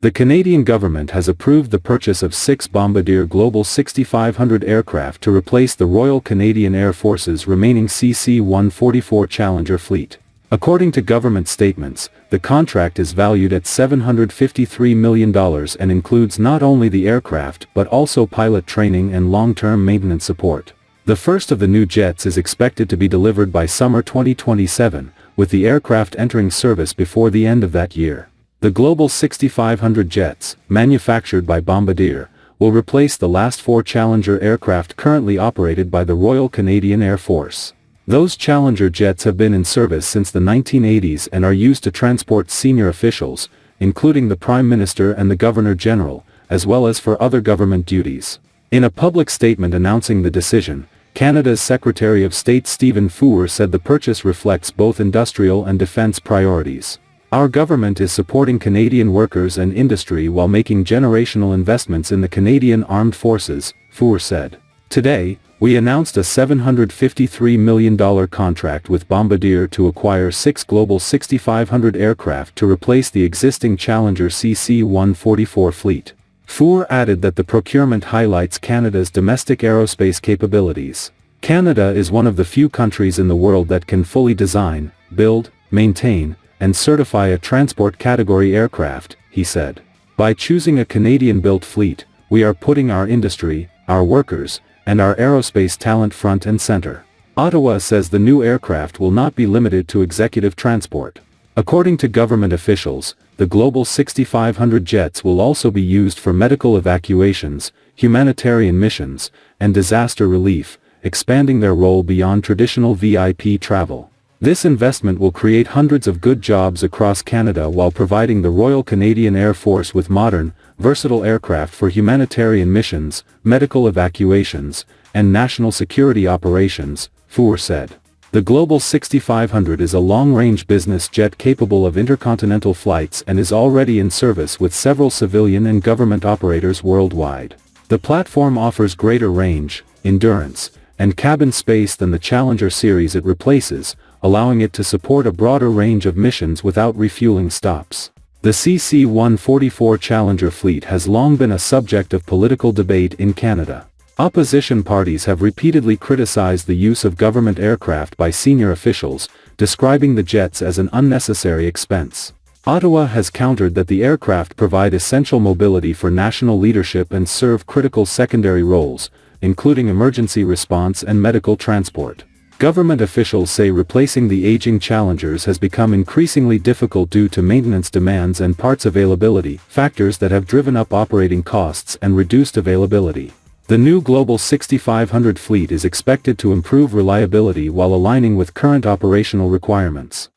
The Canadian government has approved the purchase of 6 Bombardier Global 6500 aircraft to replace the Royal Canadian Air Force's remaining CC-144 Challenger fleet. According to government statements, the contract is valued at $753 million and includes not only the aircraft but also pilot training and long-term maintenance support. The first of the new jets is expected to be delivered by summer 2027, with the aircraft entering service before the end of that year. The Global 6500 jets, manufactured by Bombardier, will replace the last 4 Challenger aircraft currently operated by the Royal Canadian Air Force. Those Challenger jets have been in service since the 1980s and are used to transport senior officials, including the Prime Minister and the Governor-General, as well as for other government duties. In a public statement announcing the decision, Canada's Secretary of State Stephen Four said the purchase reflects both industrial and defence priorities. Our government is supporting Canadian workers and industry while making generational investments in the Canadian Armed Forces, Four said. Today, we announced a $753 million contract with Bombardier to acquire 6 Global 6500 aircraft to replace the existing Challenger CC-144 fleet. Four added that the procurement highlights Canada's domestic aerospace capabilities. Canada is one of the few countries in the world that can fully design, build, maintain, and certify a transport category aircraft, he said. By choosing a Canadian-built fleet, we are putting our industry, our workers, and our aerospace talent front and center. Ottawa says the new aircraft will not be limited to executive transport. According to government officials, the Global 6500 jets will also be used for medical evacuations, humanitarian missions, and disaster relief, expanding their role beyond traditional VIP travel. This investment will create hundreds of good jobs across Canada while providing the Royal Canadian Air Force with modern, versatile aircraft for humanitarian missions, medical evacuations, and national security operations, Four said. The Global 6500 is a long-range business jet capable of intercontinental flights and is already in service with several civilian and government operators worldwide. The platform offers greater range, endurance, and cabin space than the Challenger series it replaces, allowing it to support a broader range of missions without refueling stops. The CC-144 Challenger fleet has long been a subject of political debate in Canada. Opposition parties have repeatedly criticized the use of government aircraft by senior officials, describing the jets as an unnecessary expense. Ottawa has countered that the aircraft provide essential mobility for national leadership and serve critical secondary roles, including emergency response and medical transport. Government officials say replacing the aging Challengers has become increasingly difficult due to maintenance demands and parts availability, factors that have driven up operating costs and reduced availability. The new Global 6500 fleet is expected to improve reliability while aligning with current operational requirements.